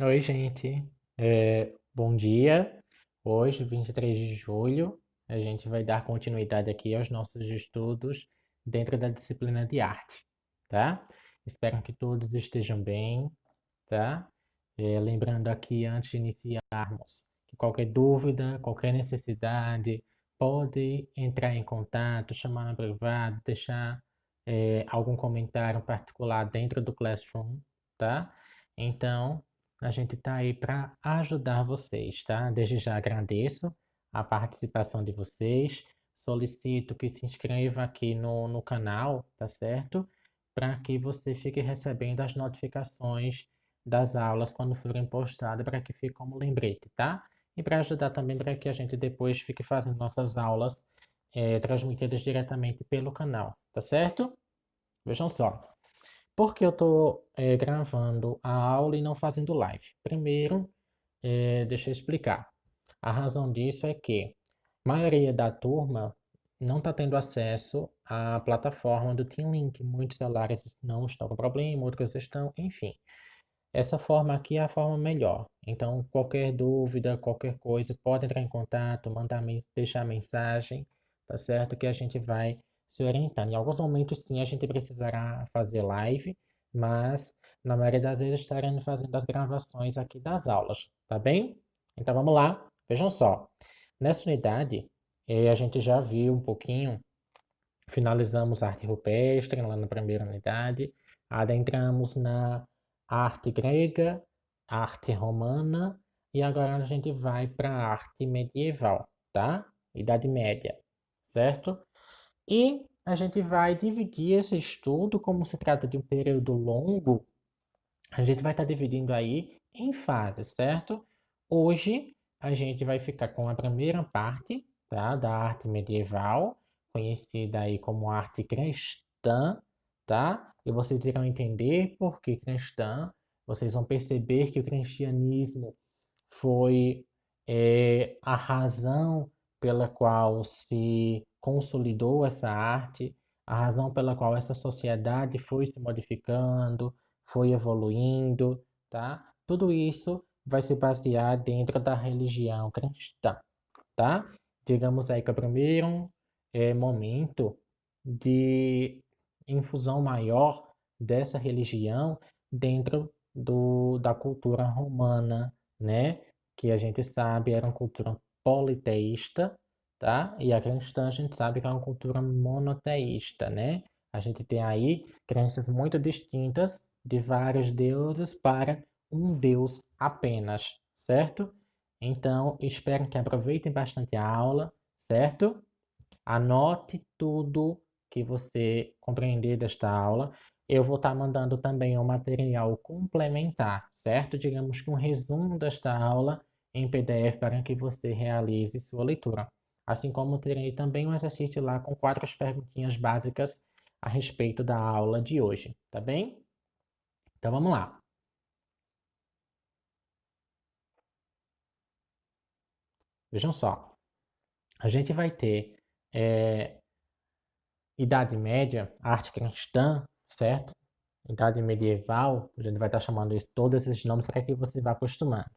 Oi, gente. Bom dia. Hoje, 23 de julho, a gente vai dar continuidade aqui aos nossos estudos dentro da disciplina de arte, tá? Espero que todos estejam bem, tá? Lembrando aqui, antes de iniciarmos, que qualquer dúvida, qualquer necessidade, pode entrar em contato, chamar no privado, deixar algum comentário particular dentro do Classroom, tá? Então, a gente está aí para ajudar vocês, tá? Desde já agradeço a participação de vocês. Solicito que se inscreva aqui no canal, tá certo? Para que você fique recebendo as notificações das aulas quando forem postadas, para que fique como lembrete, tá? E para ajudar também para que a gente depois fique fazendo nossas aulas transmitidas diretamente pelo canal, tá certo? Vejam só. Por que eu estou gravando a aula e não fazendo live? Primeiro, deixa eu explicar. A razão disso é que a maioria da turma não está tendo acesso à plataforma do TeamLink. Muitos celulares não estão com problema, outros estão, enfim. Essa forma aqui é a forma melhor. Então, qualquer dúvida, qualquer coisa, pode entrar em contato, deixar mensagem, tá certo? Que a gente vai se orientando. Em alguns momentos, sim, a gente precisará fazer live, mas na maioria das vezes estaremos fazendo as gravações aqui das aulas, tá bem? Então, vamos lá. Vejam só. Nessa unidade, a gente já viu um pouquinho, finalizamos a arte rupestre lá na primeira unidade, adentramos na arte grega, arte romana e agora a gente vai para a arte medieval, tá? Idade Média, certo? E a gente vai dividir esse estudo, como se trata de um período longo, a gente vai estar dividindo aí em fases, certo? Hoje a gente vai ficar com a primeira parte, tá? Da arte medieval, conhecida aí como arte cristã, tá? E vocês irão entender por que cristã. Vocês vão perceber que o cristianismo foi a razão pela qual se consolidou essa arte, a razão pela qual essa sociedade foi se modificando, foi evoluindo, tá? Tudo isso vai se basear dentro da religião cristã, tá? Digamos aí que o primeiro momento de infusão maior dessa religião dentro da cultura romana, né? Que a gente sabe era uma cultura politeísta, tá? E a cristã a gente sabe que é uma cultura monoteísta, né? A gente tem aí crenças muito distintas de vários deuses para um deus apenas, certo? Então, espero que aproveitem bastante a aula, certo? Anote tudo que você compreender desta aula. Eu vou estar mandando também um material complementar, certo? Digamos que um resumo desta aula em PDF para que você realize sua leitura. Assim como terei também um exercício lá com 4 perguntinhas básicas a respeito da aula de hoje, tá bem? Então vamos lá. Vejam só. A gente vai ter eh, Idade Média, arte cristã, certo? Idade medieval, a gente vai estar chamando isso, todos esses nomes para que você vá acostumando.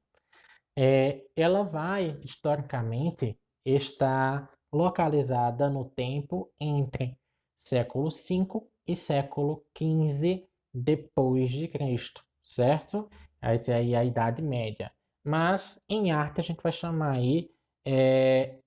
Ela vai, historicamente, estar localizada no tempo entre século V e século XV depois de Cristo, certo? Essa aí é a Idade Média. Mas em arte a gente vai chamar aí é,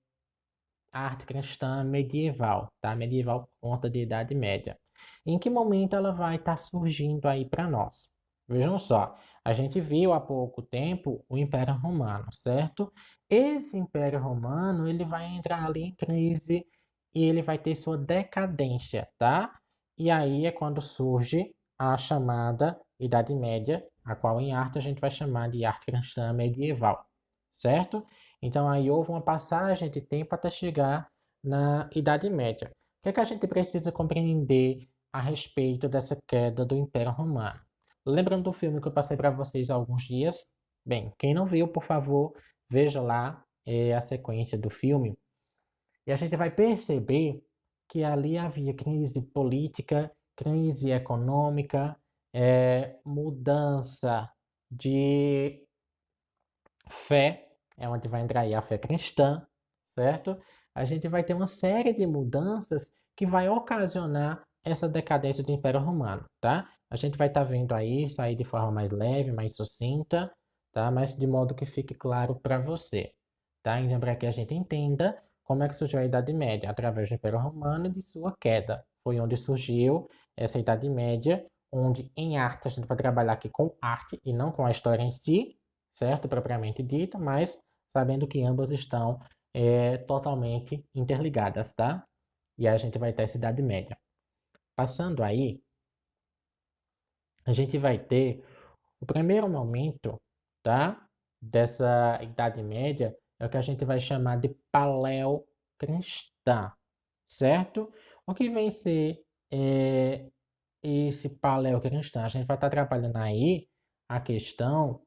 arte cristã medieval, tá? Medieval por conta de Idade Média. Em que momento ela vai estar surgindo aí para nós? Vejam só, a gente viu há pouco tempo o Império Romano, certo? Esse Império Romano, ele vai entrar ali em crise e ele vai ter sua decadência, tá? E aí é quando surge a chamada Idade Média, a qual em arte a gente vai chamar de arte cristã medieval, certo? Então aí houve uma passagem de tempo até chegar na Idade Média. O que é que a gente precisa compreender a respeito dessa queda do Império Romano? Lembrando do filme que eu passei para vocês há alguns dias? Bem, quem não viu, por favor, veja lá a sequência do filme. E a gente vai perceber que ali havia crise política, crise econômica, mudança de fé, é onde vai entrar aí a fé cristã, certo? A gente vai ter uma série de mudanças que vai ocasionar essa decadência do Império Romano, tá? A gente vai estar vendo aí isso aí de forma mais leve, mais sucinta, tá? Mas de modo que fique claro para você, tá? Então, para que a gente entenda como é que surgiu a Idade Média, através do Império Romano e de sua queda. Foi onde surgiu essa Idade Média, onde em arte, a gente vai trabalhar aqui com arte e não com a história em si, certo? Propriamente dita, mas sabendo que ambas estão totalmente interligadas, tá? E aí a gente vai ter essa Idade Média. Passando aí, a gente vai ter o primeiro momento, tá? Dessa Idade Média, é o que a gente vai chamar de paleocristã, certo? O que vem ser esse paleocristã? A gente vai estar trabalhando aí a questão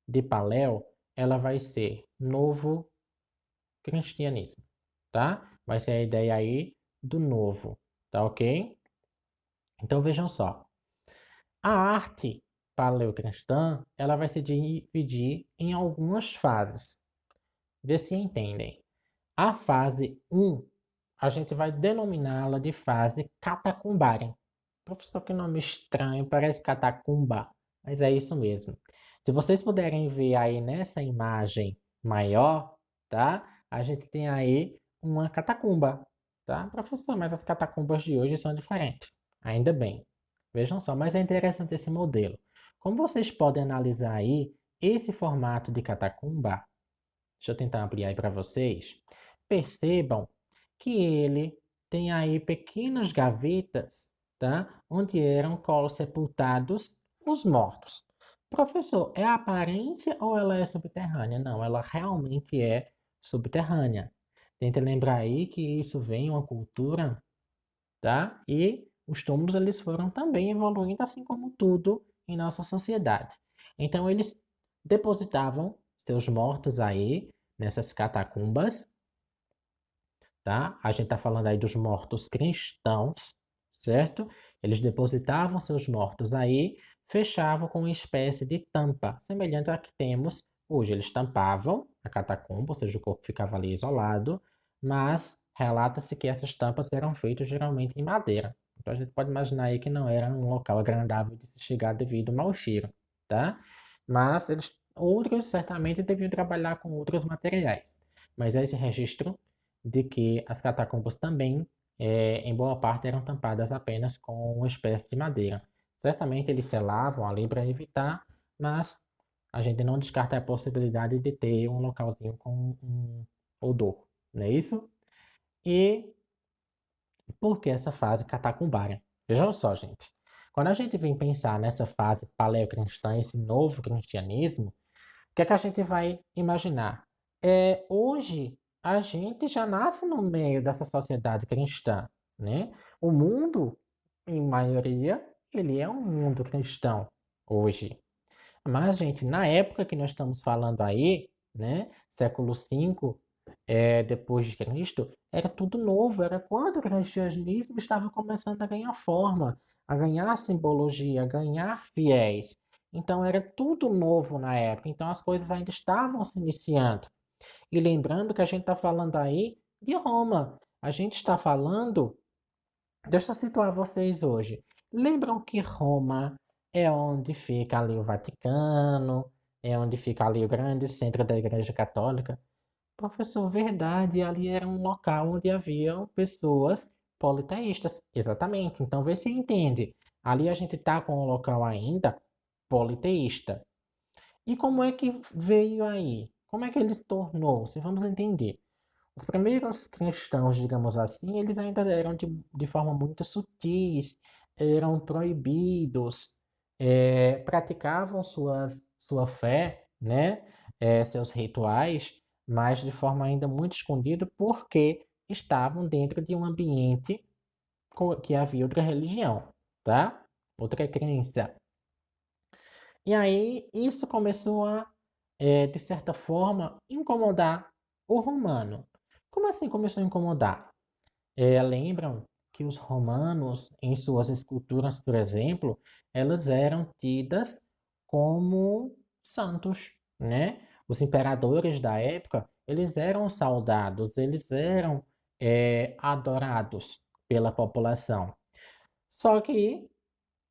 de paleo, ela vai ser novo cristianismo, tá? Vai ser a ideia aí do novo, tá ok? Então vejam só, a arte paleocristã, ela vai se dividir em algumas fases. Vê se entendem. A fase um, a gente vai denominá-la de fase catacumbária. Professor, que nome estranho, parece catacumba, mas é isso mesmo. Se vocês puderem ver aí nessa imagem maior, tá? A gente tem aí uma catacumba, tá? Professor, mas as catacumbas de hoje são diferentes. Ainda bem. Vejam só, mas é interessante esse modelo. Como vocês podem analisar aí, esse formato de catacumba, deixa eu tentar ampliar aí para vocês, percebam que ele tem aí pequenas gavetas, tá? Onde eram sepultados os mortos. Professor, é aparência ou ela é subterrânea? Não, ela realmente é subterrânea. Tenta lembrar aí que isso vem uma cultura, tá? E os túmulos eles foram também evoluindo assim como tudo em nossa sociedade. Então eles depositavam seus mortos aí nessas catacumbas, tá? A gente está falando aí dos mortos cristãos, certo? Eles depositavam seus mortos aí, fechavam com uma espécie de tampa, semelhante à que temos hoje. Eles tampavam a catacumba, ou seja, o corpo ficava ali isolado, mas relata-se que essas tampas eram feitas geralmente em madeira. Então a gente pode imaginar aí que não era um local agradável de se chegar devido ao mau cheiro, tá? Mas outros certamente deviam trabalhar com outros materiais. Mas esse registro de que as catacumbas também, em boa parte, eram tampadas apenas com uma espécie de madeira. Certamente eles selavam ali para evitar, mas a gente não descarta a possibilidade de ter um localzinho com um odor, não é isso? E por que essa fase catacumbária? Vejam só, gente. Quando a gente vem pensar nessa fase paleocristã, esse novo cristianismo, o que é que a gente vai imaginar? Hoje, a gente já nasce no meio dessa sociedade cristã, né? O mundo, em maioria, ele é um mundo cristão hoje. Mas, gente, na época que nós estamos falando aí, né? Século V, depois de Cristo, era tudo novo, era quando o cristianismo estava começando a ganhar forma, a ganhar simbologia, a ganhar fiéis. Então era tudo novo na época, então as coisas ainda estavam se iniciando. E lembrando que a gente está falando aí de Roma, a gente está falando, deixa eu situar vocês hoje. Lembram que Roma é onde fica ali o Vaticano, é onde fica ali o grande centro da Igreja Católica? Professor, verdade, ali era um local onde haviam pessoas politeístas. Exatamente. Então, vê se entende. Ali a gente está com um local ainda politeísta. E como é que veio aí? Como é que ele se tornou? Se vamos entender. Os primeiros cristãos, digamos assim, eles ainda eram de forma muito sutis, eram proibidos, praticavam sua fé, né? Seus rituais, mas de forma ainda muito escondida, porque estavam dentro de um ambiente que havia outra religião, tá? Outra crença. E aí isso começou a, de certa forma, incomodar o romano. Como assim começou a incomodar? Lembram que os romanos, em suas esculturas, por exemplo, elas eram tidas como santos, né? Os imperadores da época, eles eram saudados, eles eram adorados pela população. Só que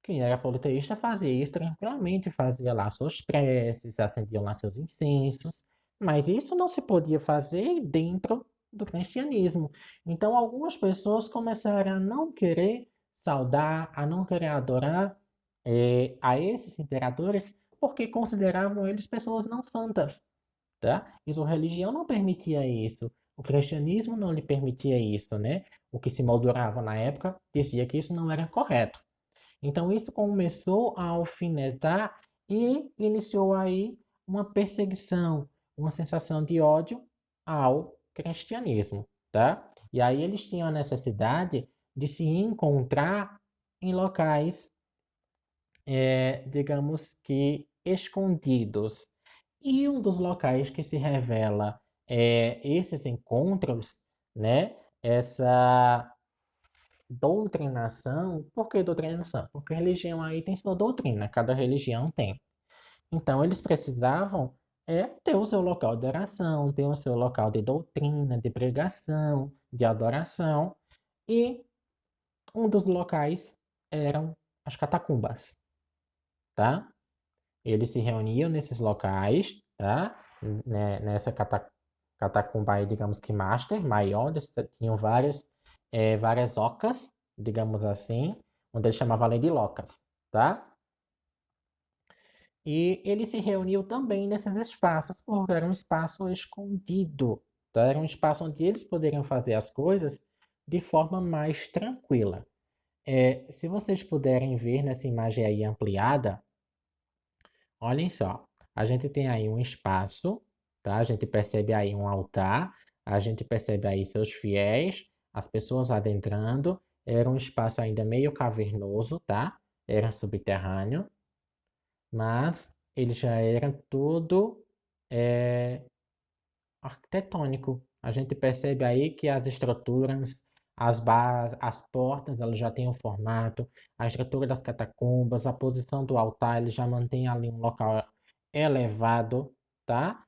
quem era politeísta fazia isso tranquilamente, fazia lá suas preces, acendiam lá seus incensos, mas isso não se podia fazer dentro do cristianismo. Então, algumas pessoas começaram a não querer saudar, a não querer adorar a esses imperadores, porque consideravam eles pessoas não santas, tá? E sua religião não permitia isso. O cristianismo não lhe permitia isso, né? O que se moldurava na época dizia que isso não era correto. Então, isso começou a alfinetar e iniciou aí uma perseguição, uma sensação de ódio ao cristianismo, tá? E aí eles tinham a necessidade de se encontrar em locais, digamos que escondidos. E um dos locais que se revela esses encontros, né? Essa doutrinação. Por que doutrinação? Porque religião aí tem sua doutrina, cada religião tem. Então, eles precisavam ter o seu local de oração, ter o seu local de doutrina, de pregação, de adoração, e um dos locais eram as catacumbas, tá? Eles se reuniam nesses locais, tá? Nessa catacumba aí, digamos que master, maior, eles tinham várias ocas, digamos assim, onde eles chamavam além de locas, tá? E ele se reuniu também nesses espaços, porque era um espaço escondido, tá? Era um espaço onde eles poderiam fazer as coisas de forma mais tranquila. Se vocês puderem ver nessa imagem aí ampliada, olhem só, a gente tem aí um espaço, tá? A gente percebe aí um altar, a gente percebe aí seus fiéis, as pessoas adentrando. Era um espaço ainda meio cavernoso, tá? Era subterrâneo, mas ele já era todo é, arquitetônico. A gente percebe aí que as estruturas, as bases, as portas, elas já têm um formato, a estrutura das catacumbas, a posição do altar, ele já mantém ali um local elevado, tá?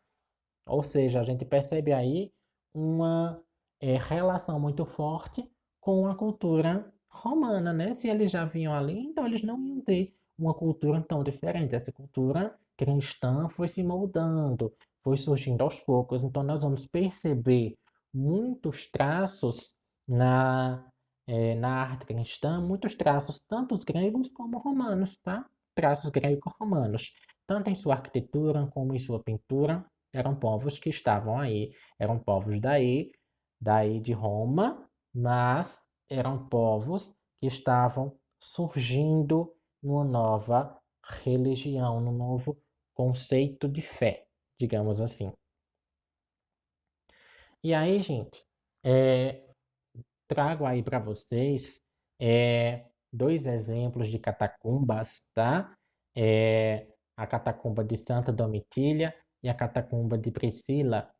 Ou seja, a gente percebe aí uma relação muito forte com a cultura romana, né? Se eles já vinham ali, então eles não iam ter uma cultura tão diferente. Essa cultura cristã foi se moldando, foi surgindo aos poucos. Então nós vamos perceber muitos traços na arte cristã, muitos traços, tanto os gregos como romanos, tá? Traços greco-romanos, tanto em sua arquitetura como em sua pintura. Eram povos que estavam aí, eram povos daí de Roma, mas eram povos que estavam surgindo numa nova religião, num novo conceito de fé, digamos assim. E aí, gente, é, trago aí para vocês dois exemplos de catacumbas, tá? A catacumba de Santa Domitília e a catacumba de Priscila.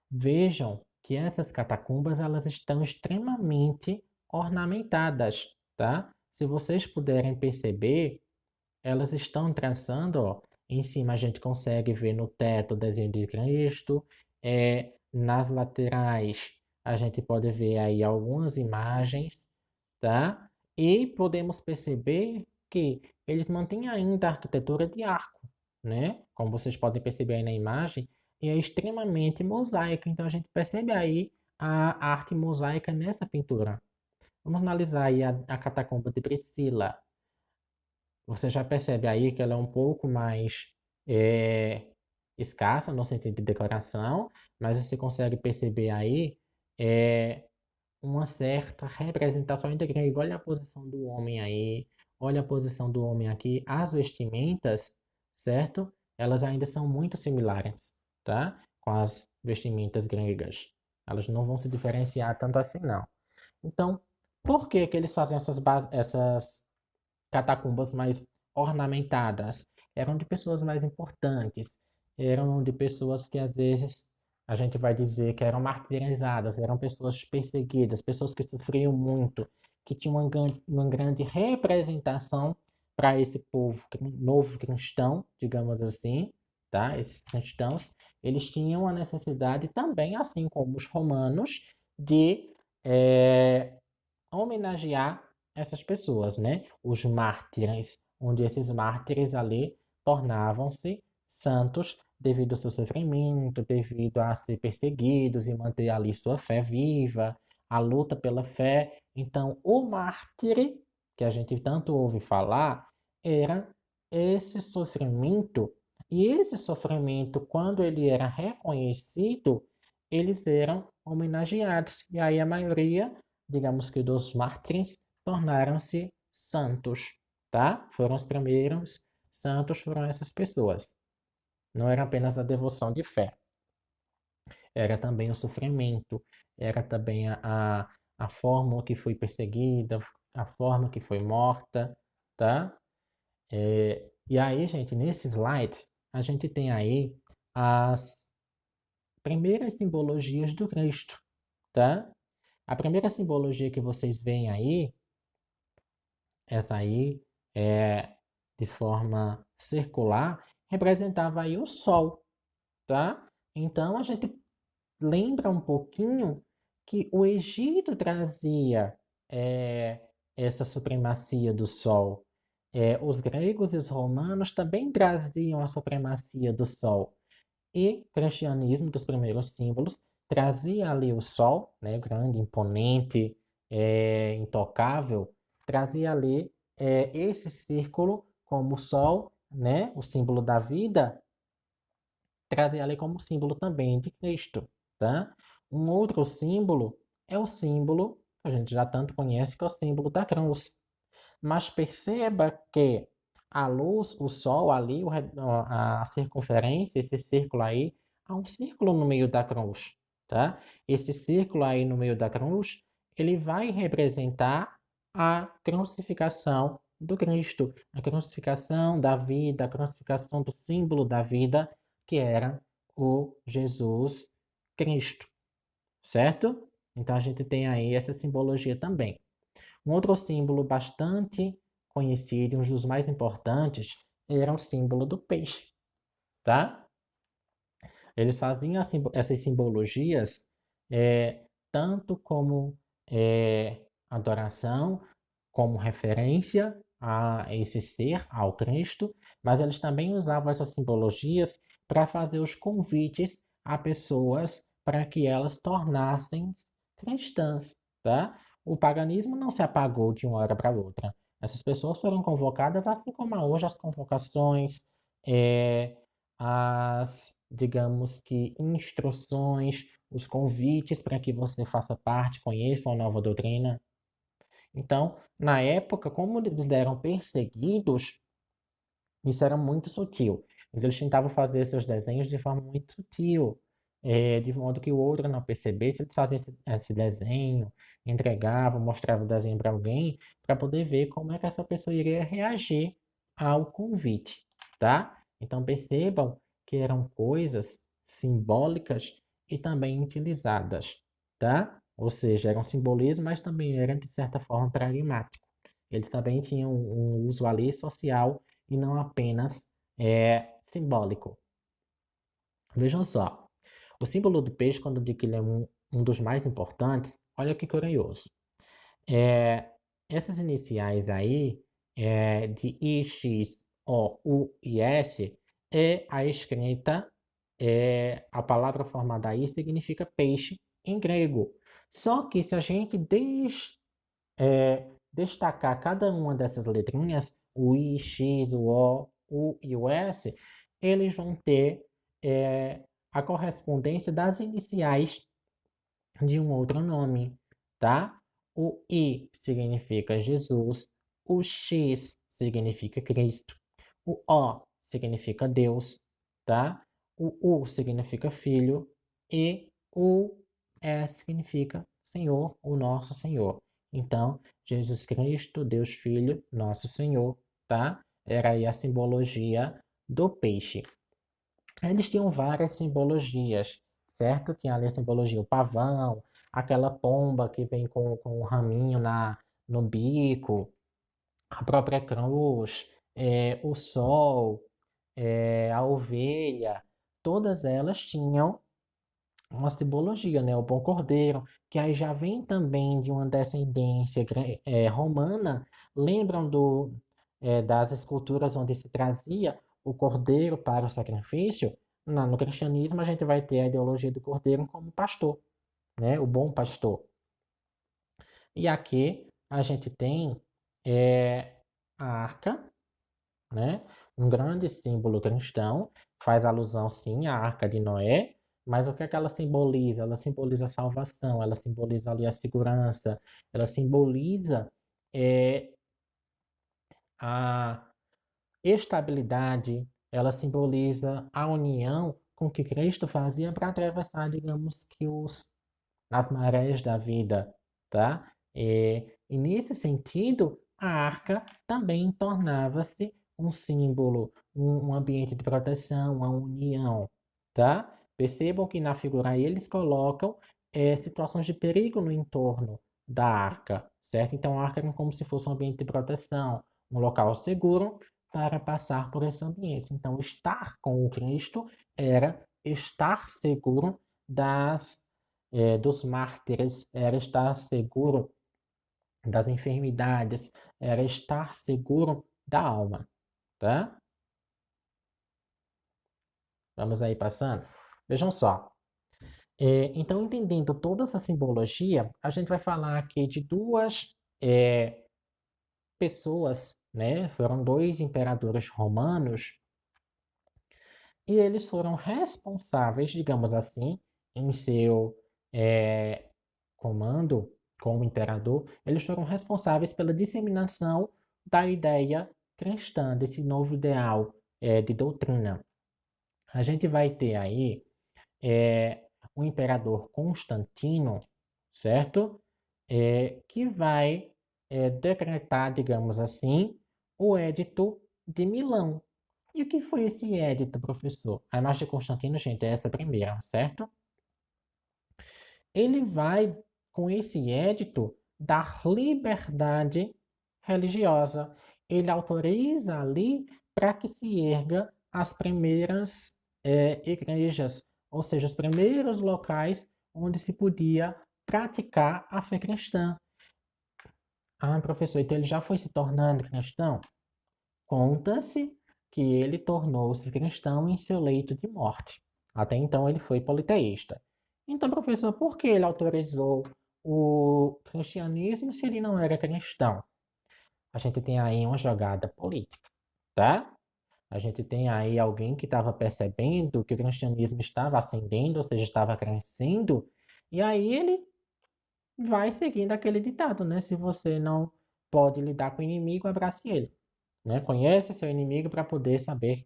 Vejam que essas catacumbas elas estão extremamente ornamentadas, tá? Se vocês puderem perceber, elas estão traçando, ó, em cima a gente consegue ver no teto o desenho de Cristo, nas laterais a gente pode ver aí algumas imagens, tá? E podemos perceber que eles mantêm ainda a arquitetura de arco, né? Como vocês podem perceber aí na imagem, e é extremamente mosaica, então a gente percebe aí a arte mosaica nessa pintura. Vamos analisar aí a catacumba de Priscila. Você já percebe aí que ela é um pouco mais é, escassa no sentido de decoração, mas você consegue perceber aí é, uma certa representação ainda grega. Olha a posição do homem aí, olha a posição do homem aqui. As vestimentas, certo? Elas ainda são muito similares, tá? Com as vestimentas gregas. Elas não vão se diferenciar tanto assim, não. Então, por que que eles fazem essas catacumbas mais ornamentadas? Eram de pessoas mais importantes, eram de pessoas que às vezes a gente vai dizer que eram martirizadas, eram pessoas perseguidas, pessoas que sofriam muito, que tinham uma grande representação para esse povo novo cristão, digamos assim, tá? Esses cristãos, eles tinham a necessidade também, assim como os romanos, de homenagear essas pessoas, né? Os mártires, onde esses mártires ali tornavam-se santos devido ao seu sofrimento, devido a ser perseguidos e manter ali sua fé viva, a luta pela fé. Então, o mártir, que a gente tanto ouve falar, era esse sofrimento, e esse sofrimento, quando ele era reconhecido, eles eram homenageados. E aí a maioria, digamos que dos mártires, tornaram-se santos, tá? Foram os primeiros santos, foram essas pessoas. Não era apenas a devoção de fé, era também o sofrimento, era também a forma que foi perseguida, a forma que foi morta, tá? E aí, gente, nesse slide, a gente tem aí as primeiras simbologias do Cristo, tá? A primeira simbologia que vocês veem aí, essa aí, é de forma circular, representava aí o Sol, tá? Então, a gente lembra um pouquinho que o Egito trazia é, essa supremacia do Sol. Os gregos e os romanos também traziam a supremacia do Sol. E o cristianismo, dos primeiros símbolos, trazia ali o Sol, né, grande, imponente, intocável, trazia ali esse círculo como o Sol, né, o símbolo da vida, trazia ali como símbolo também de Cristo, tá? Um outro símbolo é o símbolo, a gente já tanto conhece, que é o símbolo da cruz. Mas perceba que a luz, o Sol ali, a circunferência, esse círculo aí, há um círculo no meio da cruz, tá? Esse círculo aí no meio da cruz, ele vai representar a crucificação do Cristo, a crucificação da vida, a crucificação do símbolo da vida, que era o Jesus Cristo, certo? Então a gente tem aí essa simbologia também. Um outro símbolo bastante conhecido, um dos mais importantes, era o símbolo do peixe, tá? Eles faziam essas simbologias tanto como adoração, como referência a esse ser, ao Cristo, mas eles também usavam essas simbologias para fazer os convites a pessoas para que elas tornassem cristãs, tá? O paganismo não se apagou de uma hora para outra. Essas pessoas foram convocadas, assim como há hoje as convocações, digamos que, instruções, os convites para que você faça parte, conheça uma nova doutrina. Então, na época, como eles eram perseguidos, isso era muito sutil. Então, eles tentavam fazer seus desenhos de forma muito sutil, de modo que o outro não percebesse. Eles faziam esse desenho, entregavam, mostravam o desenho para alguém, para poder ver como é que essa pessoa iria reagir ao convite, tá? Então, percebam que eram coisas simbólicas e também utilizadas, tá? Ou seja, era um simbolismo, mas também era, de certa forma, pragmático. Ele também tinha um uso ali social e não apenas simbólico. Vejam só, o símbolo do peixe, quando eu digo que ele é um dos mais importantes, olha que curioso. Essas iniciais aí, de I, X, O, U e S, é a escrita, a palavra formada aí significa peixe em grego. Só que se a gente destacar cada uma dessas letrinhas, o I, X, o O, U e o S, eles vão ter a correspondência das iniciais de um outro nome, tá? O I significa Jesus, o X significa Cristo, o O significa Deus, tá? O U significa Filho e o S significa Senhor, o nosso Senhor. Então, Jesus Cristo, Deus Filho, nosso Senhor, tá? Era aí a simbologia do peixe. Eles tinham várias simbologias, certo? Tinha ali a simbologia, o pavão, aquela pomba que vem com um raminho no bico, a própria cruz, o sol, a ovelha, todas elas tinham uma simbologia, né? O bom cordeiro, que aí já vem também de uma descendência romana. Lembram das esculturas onde se trazia o cordeiro para o sacrifício? No cristianismo, a gente vai ter a ideologia do cordeiro como pastor, né? O bom pastor. E aqui a gente tem a arca, né? Um grande símbolo cristão, faz alusão sim à Arca de Noé, mas o que é que ela simboliza? Ela simboliza a salvação, ela simboliza ali a segurança, ela simboliza a estabilidade, ela simboliza a união com que Cristo fazia para atravessar, digamos que as marés da vida, tá? E nesse sentido, a arca também tornava-se um símbolo, um ambiente de proteção, uma união, tá? Percebam que na figura aí eles colocam situações de perigo no entorno da arca, certo? Então a arca era como se fosse um ambiente de proteção, um local seguro para passar por esses ambientes. Então estar com o Cristo era estar seguro dos mártires, era estar seguro das enfermidades, era estar seguro da alma, tá? Vamos aí passando. Vejam só. Então, entendendo toda essa simbologia, a gente vai falar aqui de duas pessoas, né? Foram dois imperadores romanos e eles foram responsáveis, digamos assim, em seu comando como imperador, eles foram responsáveis pela disseminação da ideia cristã, desse novo ideal de doutrina. A gente vai ter aí o imperador Constantino, certo? Que vai decretar, digamos assim, o Édito de Milão. E o que foi esse édito, professor? A imagem de Constantino, gente, é essa primeira, certo? Ele vai, com esse édito, dar liberdade religiosa. Ele autoriza ali para que se erga as primeiras igrejas, ou seja, os primeiros locais onde se podia praticar a fé cristã. Ah, professor, então ele já foi se tornando cristão? Conta-se que ele tornou-se cristão em seu leito de morte. Até então ele foi politeísta. Então, professor, por que ele autorizou o cristianismo se ele não era cristão? A gente tem aí uma jogada política, tá? A gente tem aí alguém que estava percebendo que o cristianismo estava ascendendo, ou seja, estava crescendo, e aí ele vai seguindo aquele ditado, né? Se você não pode lidar com o inimigo, abrace ele, né? Conhece seu inimigo para poder saber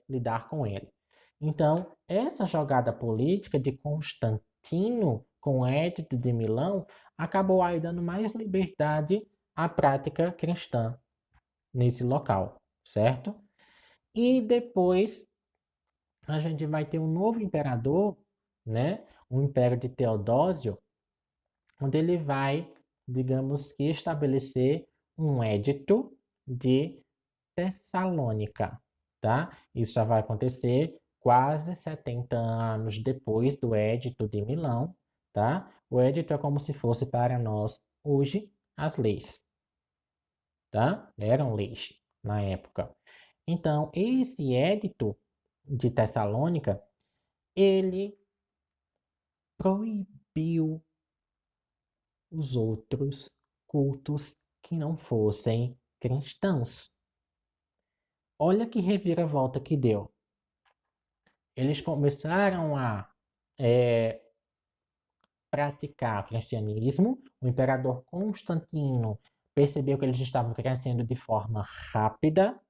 lidar com ele. Então, essa jogada política de Constantino com Édito de Milão acabou aí dando mais liberdade à prática cristã nesse local, certo? E depois a gente vai ter um novo imperador, né? O Império de Teodósio, onde ele vai, digamos que, estabelecer um édito de Tessalônica, tá? Isso já vai acontecer quase 70 anos depois do Édito de Milão, tá? O édito é como se fosse para nós hoje as leis, tá? Eram leis na época. Então, esse édito de Tessalônica, ele proibiu os outros cultos que não fossem cristãos. Olha que reviravolta que deu. Eles começaram a é, praticar o cristianismo. O imperador Constantino percebeu que eles estavam crescendo de forma rápida,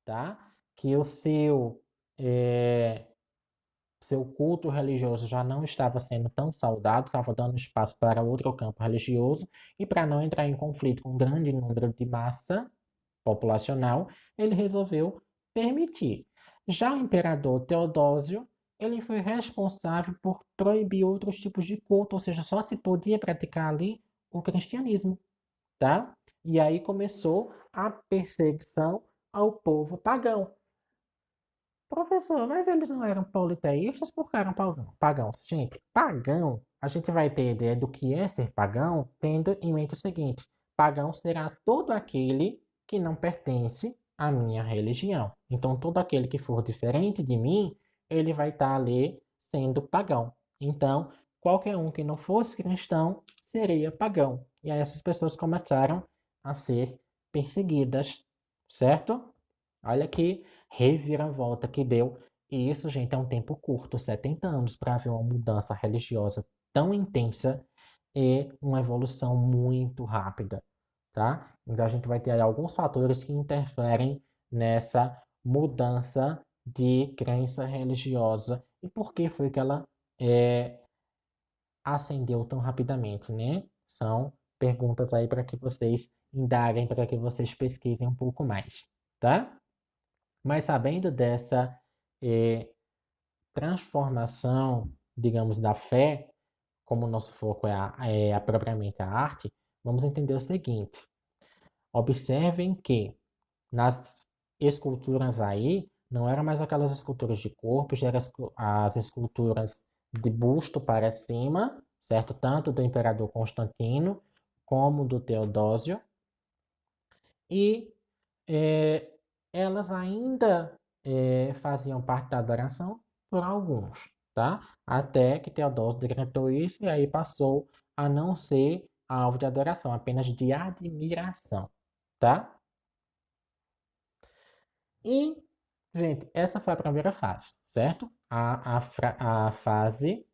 tá? Que seu culto religioso já não estava sendo tão saudado, estava dando espaço para outro campo religioso, e para não entrar em conflito com um grande número de massa populacional, ele resolveu permitir. Já o imperador Teodósio, ele foi responsável por proibir outros tipos de culto, ou seja, só se podia praticar ali o cristianismo, tá? E aí começou a perseguição ao povo pagão. Professor, mas eles não eram politeístas porque eram pagãos. Gente, pagão, a gente vai ter ideia do que é ser pagão, tendo em mente o seguinte: pagão será todo aquele que não pertence à minha religião. Então, todo aquele que for diferente de mim, ele vai estar ali sendo pagão. Então, qualquer um que não fosse cristão seria pagão. E aí essas pessoas começaram a ser perseguidas, certo? Olha que reviravolta que deu. E isso, gente, é um tempo curto, 70 anos, para haver uma mudança religiosa tão intensa e uma evolução muito rápida, tá? Então a gente vai ter aí alguns fatores que interferem nessa mudança de crença religiosa e por que foi que ela ascendeu tão rapidamente, né? São perguntas aí para que vocês indaguem, para que vocês pesquisem um pouco mais, tá? Mas sabendo dessa eh, transformação, digamos, da fé, como o nosso foco é propriamente a arte, vamos entender o seguinte: observem que nas esculturas aí, não eram mais aquelas esculturas de corpo, já eram as esculturas de busto para cima, certo? Tanto do imperador Constantino como do Teodósio. E é, elas ainda faziam parte da adoração por alguns, tá? Até que Teodósio decretou isso e aí passou a não ser alvo de adoração, apenas de admiração, tá? E, gente, essa foi a primeira fase, certo? A fase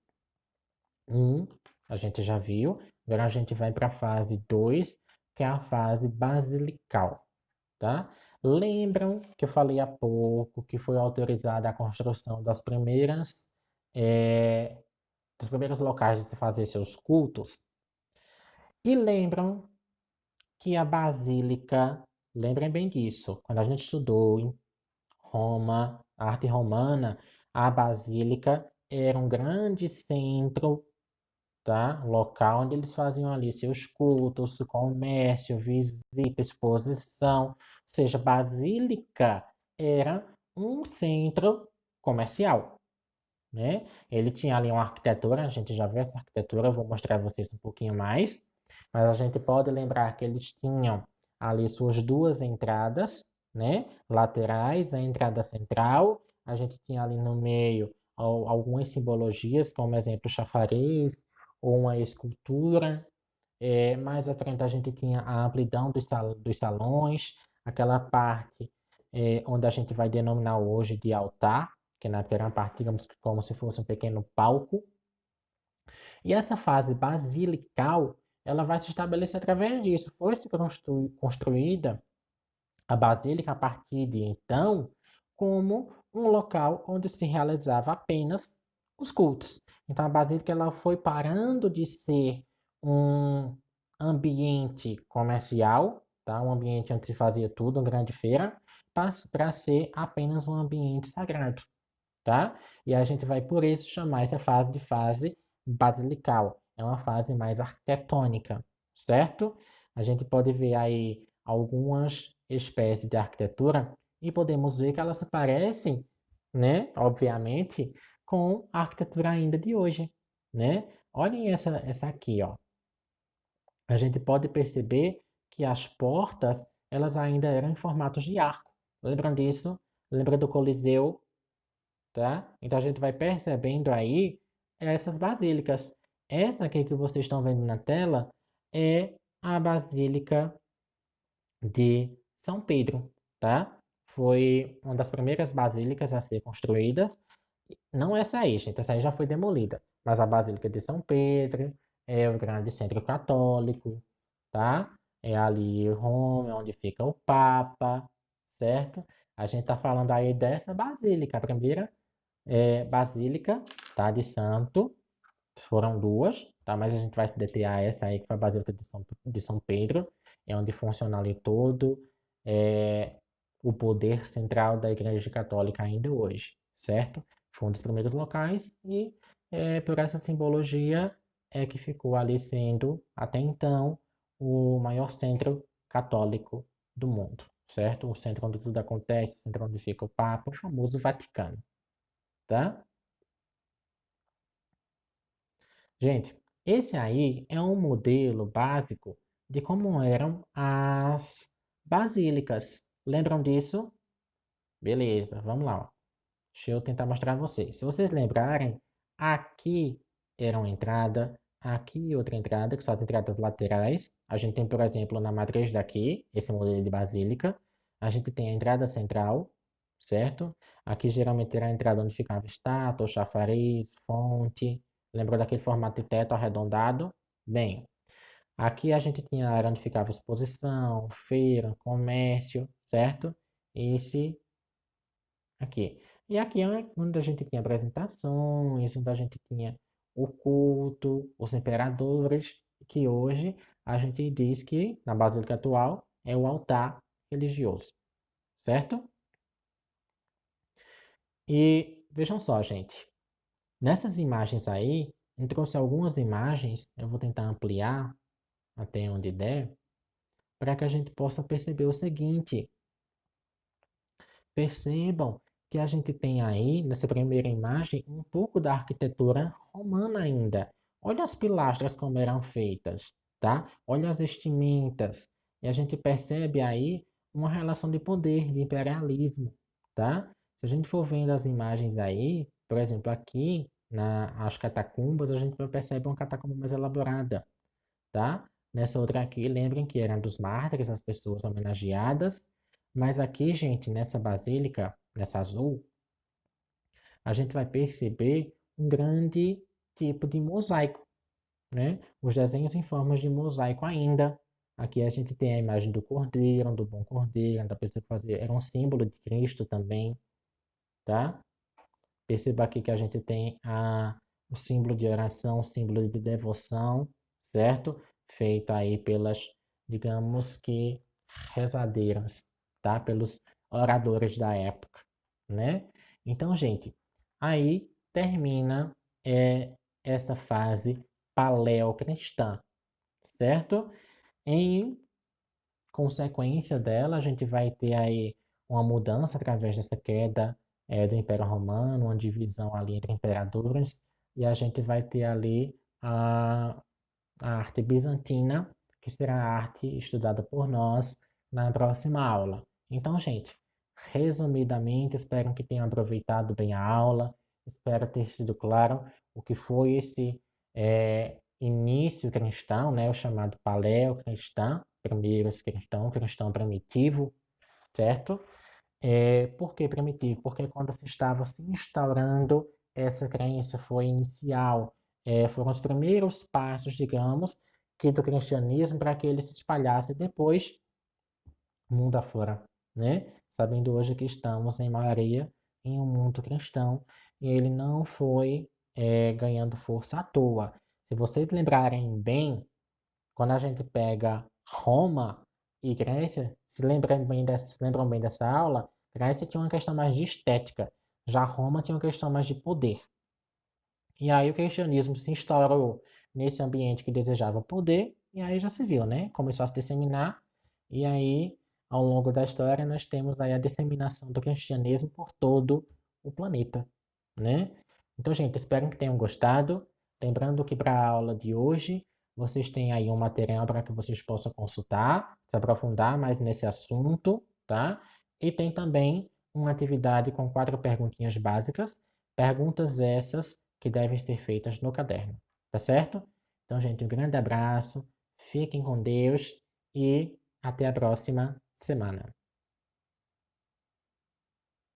um a gente já viu. Agora a gente vai para a fase 2 que é a fase basilical, tá? Lembram que eu falei há pouco que foi autorizada a construção dos primeiros locais de se fazer seus cultos? E lembram que a basílica, lembrem bem disso, quando a gente estudou em Roma, a arte romana, a basílica era um grande centro, tá? Local onde eles faziam ali seus cultos, comércio, visita, exposição. Ou seja, basílica era um centro comercial, né? Ele tinha ali uma arquitetura, a gente já viu essa arquitetura, eu vou mostrar a vocês um pouquinho mais, mas a gente pode lembrar que eles tinham ali suas duas entradas, né? Laterais, a entrada central, a gente tinha ali no meio algumas simbologias, como exemplo, chafariz ou uma escultura. Mais à frente a gente tinha a amplidão dos salões, aquela parte onde a gente vai denominar hoje de altar, que na época era uma parte, digamos, como se fosse um pequeno palco. E essa fase basilical, ela vai se estabelecer através disso. Foi-se construída a basílica a partir de então como um local onde se realizava apenas os cultos. Então a basílica ela foi parando de ser um ambiente comercial, tá? Um ambiente onde se fazia tudo, uma grande feira, para ser apenas um ambiente sagrado, tá? E a gente vai por isso chamar essa fase de fase basilical. É uma fase mais arquitetônica, certo? A gente pode ver aí algumas espécies de arquitetura e podemos ver que elas se parecem, né? Obviamente, com a arquitetura ainda de hoje, né? Olhem essa aqui, ó. A gente pode perceber que as portas, elas ainda eram em formatos de arco. Lembram disso? Lembra do Coliseu, tá? Então a gente vai percebendo aí essas basílicas. Essa aqui que vocês estão vendo na tela é a Basílica de São Pedro, tá? Foi uma das primeiras basílicas a ser construídas. Não essa aí, gente, essa aí já foi demolida, mas a Basílica de São Pedro é o grande centro católico, tá? É ali em Roma, onde fica o Papa, certo? A gente está falando aí dessa basílica, a primeira Basílica, tá? De Santo. Foram duas, tá? Mas a gente vai se deter a essa aí, que foi a Basílica de São Pedro. É onde funciona ali todo o poder central da Igreja Católica ainda hoje, certo? Foi um dos primeiros locais e por essa simbologia é que ficou ali sendo, até então, o maior centro católico do mundo, certo? O centro onde tudo acontece, o centro onde fica o Papa, o famoso Vaticano, tá? Gente, esse aí é um modelo básico de como eram as basílicas. Lembram disso? Beleza, vamos lá, ó. Deixa eu tentar mostrar a vocês. Se vocês lembrarem, aqui era uma entrada, aqui outra entrada, que são as entradas laterais. A gente tem, por exemplo, na matriz daqui, esse modelo de basílica. A gente tem a entrada central, certo? Aqui geralmente era a entrada onde ficava estátua, chafariz, fonte. Lembrou daquele formato de teto arredondado? Bem, aqui a gente tinha a área onde ficava exposição, feira, comércio, certo? Esse aqui. E aqui é onde a gente tinha apresentações, onde a gente tinha o culto, os imperadores, que hoje a gente diz que, na Basílica atual, é o altar religioso, certo? E vejam só, gente, nessas imagens aí, eu trouxe algumas imagens, eu vou tentar ampliar até onde der, para que a gente possa perceber o seguinte. Percebam que a gente tem aí, nessa primeira imagem, um pouco da arquitetura romana ainda. Olha as pilastras como eram feitas, tá? Olha as vestimentas. E a gente percebe aí uma relação de poder, de imperialismo, tá? Se a gente for vendo as imagens aí, por exemplo, aqui nas catacumbas, a gente percebe uma catacumba mais elaborada, tá? Nessa outra aqui, lembrem que eram dos mártires, as pessoas homenageadas, mas aqui, gente, nessa basílica, nessa azul, a gente vai perceber um grande tipo de mosaico, né? Os desenhos em formas de mosaico ainda. Aqui a gente tem a imagem do cordeiro, do bom cordeiro, da pessoa que fazia, era um símbolo de Cristo também, tá? Perceba aqui que a gente tem o símbolo de oração, o símbolo de devoção, certo? Feito aí pelas, digamos que, rezadeiras, tá? Pelos oradores da época, né? Então, gente, aí termina essa fase paleocristã, certo? Em consequência dela, a gente vai ter aí uma mudança através dessa queda do Império Romano, uma divisão ali entre imperadores, e a gente vai ter ali a arte bizantina, que será a arte estudada por nós na próxima aula. Então, gente, resumidamente, espero que tenham aproveitado bem a aula, espero ter sido claro o que foi esse início cristão, né, o chamado paleocristão, primeiros cristão, cristão primitivo, certo? Por que primitivo? Porque quando se estava se instaurando, essa crença foi inicial, foram os primeiros passos, digamos, que do cristianismo para que ele se espalhasse depois mundo afora, né? Sabendo hoje que estamos em maioria em um mundo cristão e ele não foi ganhando força à toa. Se vocês lembrarem bem, quando a gente pega Roma e Grécia, se lembram bem dessa aula, Grécia tinha uma questão mais de estética, já Roma tinha uma questão mais de poder. E aí o cristianismo se instaurou nesse ambiente que desejava poder, e aí já se viu, né? Começou a se disseminar, e aí, ao longo da história, nós temos aí a disseminação do cristianismo por todo o planeta, né? Então, gente, espero que tenham gostado. Lembrando que para a aula de hoje, vocês têm aí um material para que vocês possam consultar, se aprofundar mais nesse assunto, tá? E tem também uma atividade com 4 perguntinhas básicas, perguntas essas que devem ser feitas no caderno, tá certo? Então, gente, um grande abraço, fiquem com Deus e até a próxima semana.